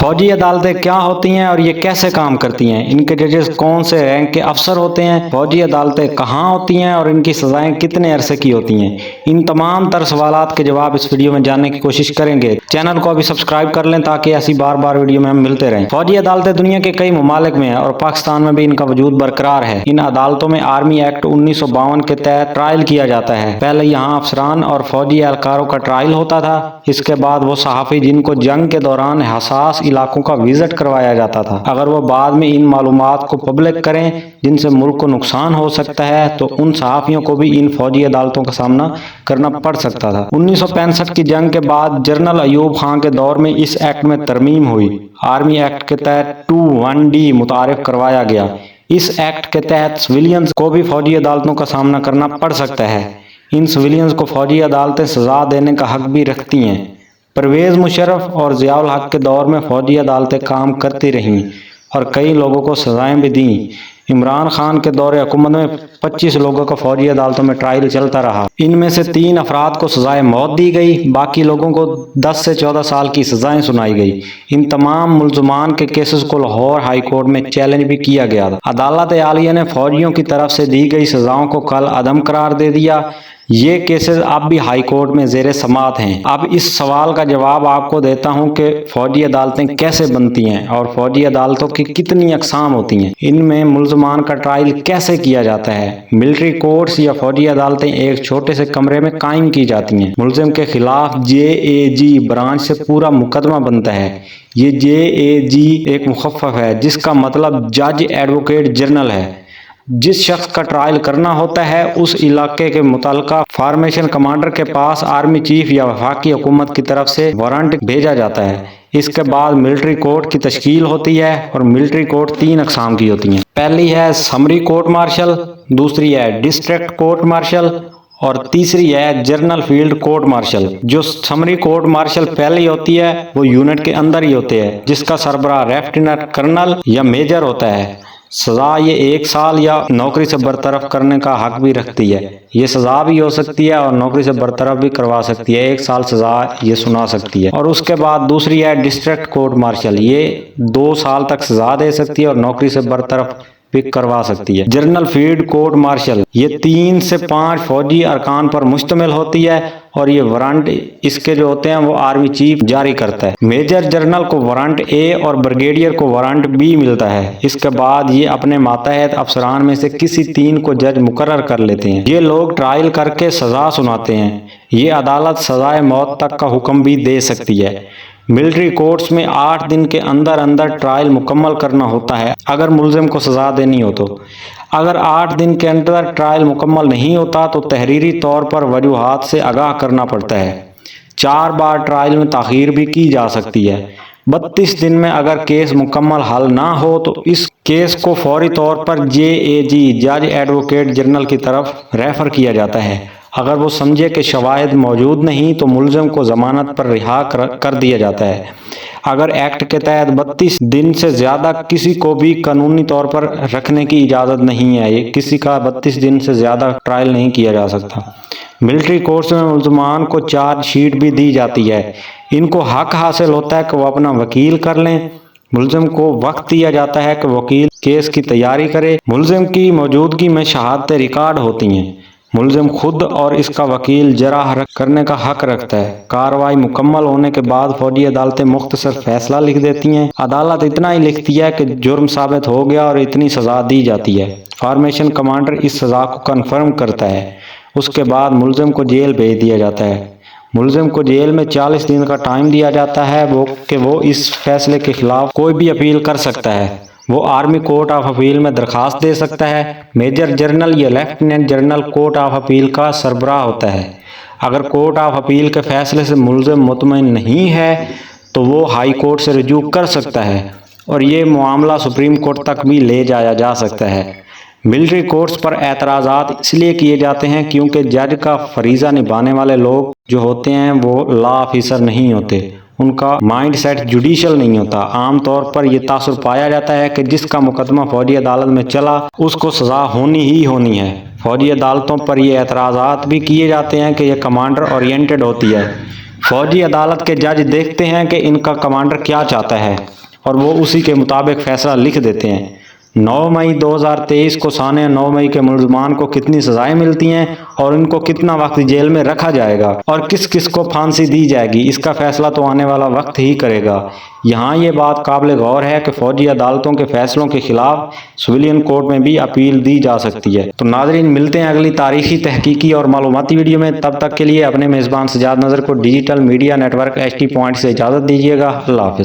فوجی عدالتیں کیا ہوتی ہیں اور یہ کیسے کام کرتی ہیں؟ ان کے ججز کون سے رینک کے افسر ہوتے ہیں؟ فوجی عدالتیں کہاں ہوتی ہیں اور ان کی سزائیں کتنے عرصے کی ہوتی ہیں؟ ان تمام تر سوالات کے جواب اس ویڈیو میں جاننے کی کوشش کریں گے۔ چینل کو ابھی سبسکرائب کر لیں تاکہ ایسی بار بار ویڈیو میں ہم ملتے رہیں۔ فوجی عدالتیں دنیا کے کئی ممالک میں ہیں اور پاکستان میں بھی ان کا وجود برقرار ہے۔ ان عدالتوں میں آرمی ایکٹ 1952 کے تحت ٹرائل کیا جاتا ہے۔ پہلے یہاں افسران اور فوجی اہلکاروں کا ٹرائل ہوتا تھا۔ اس کے بعد وہ صحافی جن کو جنگ کے دوران حساس علاقوں کا وزٹ کروایا جاتا تھا، اگر وہ بعد میں ان معلومات کو پبلک کریں جن سے ملک کو نقصان ہو سکتا ہے تو ان صحافیوں کو بھی ان فوجی عدالتوں کا سامنا کرنا پڑ سکتا تھا۔ 1965 کی جنگ کے بعد جنرل ایوب خان کے دور میں اس ایکٹ میں ترمیم ہوئی۔ آرمی ایکٹ کے تحت 21D متعارف کروایا گیا۔ اس ایکٹ کے تحت سویلینز کو بھی فوجی عدالتوں کا سامنا کرنا پڑ سکتا ہے۔ ان سویلینز کو فوجی عدالتیں سزا دینے کا حق بھی رکھتی ہیں۔ پرویز مشرف اور ضیاء الحق کے دور میں فوجی عدالتیں کام کرتی رہیں اور کئی لوگوں کو سزائیں بھی دیں۔ عمران خان کے دور حکومت میں 25 لوگوں کا فوجی عدالتوں میں ٹرائل چلتا رہا۔ ان میں سے 3 افراد کو سزائے موت دی گئی، باقی لوگوں کو 10 سے 14 سال کی سزائیں سنائی گئی۔ ان تمام ملزمان کے کیسز کو لاہور ہائی کورٹ میں چیلنج بھی کیا گیا تھا۔ عدالت عالیہ نے فوجیوں کی طرف سے دی گئی سزاؤں کو کل عدم قرار دے دیا۔ یہ کیسز اب بھی ہائی کورٹ میں زیر سماعت ہیں۔ اب اس سوال کا جواب آپ کو دیتا ہوں کہ فوجی عدالتیں کیسے بنتی ہیں اور فوجی عدالتوں کی کتنی اقسام ہوتی ہیں۔ ان میں ملزمان کا ٹرائل کیسے کیا جاتا ہے۔ ملٹری کورٹس یا فوجی عدالتیں ایک چھوٹے سے کمرے میں قائم کی جاتی ہیں۔ ملزم کے خلاف JAG برانچ سے پورا مقدمہ بنتا ہے۔ یہ JAG ایک مخفف ہے جس کا مطلب جج ایڈوکیٹ جنرل ہے۔ جس شخص کا ٹرائل کرنا ہوتا ہے اس علاقے کے متعلقہ فارمیشن کمانڈر کے پاس آرمی چیف یا وفاقی حکومت کی طرف سے وارنٹ بھیجا جاتا ہے۔ اس کے بعد ملٹری کورٹ کی تشکیل ہوتی ہے اور ملٹری کورٹ 3 اقسام کی ہوتی ہیں۔ پہلی ہے سمری کورٹ مارشل، دوسری ہے ڈسٹرکٹ کورٹ مارشل اور تیسری ہے جنرل فیلڈ کورٹ مارشل۔ جو سمری کورٹ مارشل پہلی ہوتی ہے وہ یونٹ کے اندر ہی ہوتے ہیں جس کا سربراہ لیفٹیننٹ کرنل یا میجر ہوتا ہے۔ سزا یہ 1 سال یا نوکری سے برطرف کرنے کا حق بھی رکھتی ہے۔ یہ سزا بھی ہو سکتی ہے اور نوکری سے برطرف بھی کروا سکتی ہے۔ 1 سال سزا یہ سنا سکتی ہے۔ اور اس کے بعد دوسری ہے ڈسٹرکٹ کورٹ مارشل، یہ 2 سال تک سزا دے سکتی ہے اور نوکری سے برطرف بھی کروا سکتی ہے۔ جنرل فیلڈ کورٹ مارشل یہ 3 سے 5 فوجی ارکان پر مشتمل ہوتی ہے اور یہ وارنٹ اس کے جو ہوتے ہیں وہ آرمی چیف جاری کرتا ہے۔ میجر جنرل کو وارنٹ A اور بریگیڈیئر کو وارنٹ B ملتا ہے۔ اس کے بعد یہ اپنے ماتحت افسران میں سے کسی 3 کو جج مقرر کر لیتے ہیں۔ یہ لوگ ٹرائل کر کے سزا سناتے ہیں۔ یہ عدالت سزائے موت تک کا حکم بھی دے سکتی ہے۔ ملٹری کورٹس میں 8 دن کے اندر اندر ٹرائل مکمل کرنا ہوتا ہے اگر ملزم کو سزا دینی ہو تو۔ اگر 8 دن کے اندر ٹرائل مکمل نہیں ہوتا تو تحریری طور پر وجوہات سے آگاہ کرنا پڑتا ہے۔ 4 بار ٹرائل میں تاخیر بھی کی جا سکتی ہے۔ 32 دن میں اگر کیس مکمل حل نہ ہو تو اس کیس کو فوری طور پر JAG جج ایڈوکیٹ جنرل کی طرف ریفر کیا جاتا ہے۔ اگر وہ سمجھے کہ شواہد موجود نہیں تو ملزم کو ضمانت پر رہا کر دیا جاتا ہے۔ اگر ایکٹ کے تحت 32 دن سے زیادہ کسی کو بھی قانونی طور پر رکھنے کی اجازت نہیں ہے، یہ کسی کا 32 دن سے زیادہ ٹرائل نہیں کیا جا سکتا۔ ملٹری کورٹس میں ملزمان کو چارج شیٹ بھی دی جاتی ہے۔ ان کو حق حاصل ہوتا ہے کہ وہ اپنا وکیل کر لیں۔ ملزم کو وقت دیا جاتا ہے کہ وکیل کیس کی تیاری کرے۔ ملزم کی موجودگی میں شہادتیں ریکارڈ ہوتی ہیں۔ ملزم خود اور اس کا وکیل جرح کرنے کا حق رکھتا ہے۔ کارروائی مکمل ہونے کے بعد فوجی عدالتیں مختصر فیصلہ لکھ دیتی ہیں۔ عدالت اتنا ہی لکھتی ہے کہ جرم ثابت ہو گیا اور اتنی سزا دی جاتی ہے۔ فارمیشن کمانڈر اس سزا کو کنفرم کرتا ہے۔ اس کے بعد ملزم کو جیل بھیج دیا جاتا ہے۔ ملزم کو جیل میں 40 دن کا ٹائم دیا جاتا ہے کہ وہ اس فیصلے کے خلاف کوئی بھی اپیل کر سکتا ہے۔ وہ آرمی کورٹ آف اپیل میں درخواست دے سکتا ہے۔ میجر جنرل یا lieutenant general court of appeal کا سربراہ ہوتا ہے۔ اگر کورٹ آف اپیل کے فیصلے سے ملزم مطمئن نہیں ہے تو وہ ہائی کورٹ سے رجوع کر سکتا ہے اور یہ معاملہ سپریم کورٹ تک بھی لے جایا جا سکتا ہے۔ ملٹری کورٹس پر اعتراضات اس لیے کیے جاتے ہیں کیونکہ جج کا فریضہ نبھانے والے لوگ جو ہوتے ہیں وہ لا آفیسر نہیں ہوتے۔ ان کا مائنڈ سیٹ جوڈیشل نہیں ہوتا۔ عام طور پر یہ تاثر پایا جاتا ہے کہ جس کا مقدمہ فوجی عدالت میں چلا اس کو سزا ہونی ہی ہونی ہے۔ فوجی عدالتوں پر یہ اعتراضات بھی کیے جاتے ہیں کہ یہ کمانڈر اورینٹڈ ہوتی ہے۔ فوجی عدالت کے جج دیکھتے ہیں کہ ان کا کمانڈر کیا چاہتا ہے اور وہ اسی کے مطابق فیصلہ لکھ دیتے ہیں۔ 9 مئی 2023 کو سانحہ 9 مئی کے ملزمان کو کتنی سزائیں ملتی ہیں اور ان کو کتنا وقت جیل میں رکھا جائے گا اور کس کس کو پھانسی دی جائے گی، اس کا فیصلہ تو آنے والا وقت ہی کرے گا۔ یہاں یہ بات قابل غور ہے کہ فوجی عدالتوں کے فیصلوں کے خلاف سویلین کورٹ میں بھی اپیل دی جا سکتی ہے۔ تو ناظرین، ملتے ہیں اگلی تاریخی، تحقیقی اور معلوماتی ویڈیو میں۔ تب تک کے لیے اپنے میزبان سجاد نذر کو digital media network HT point سے اجازت دیجیے گا۔ اللہ حافظ۔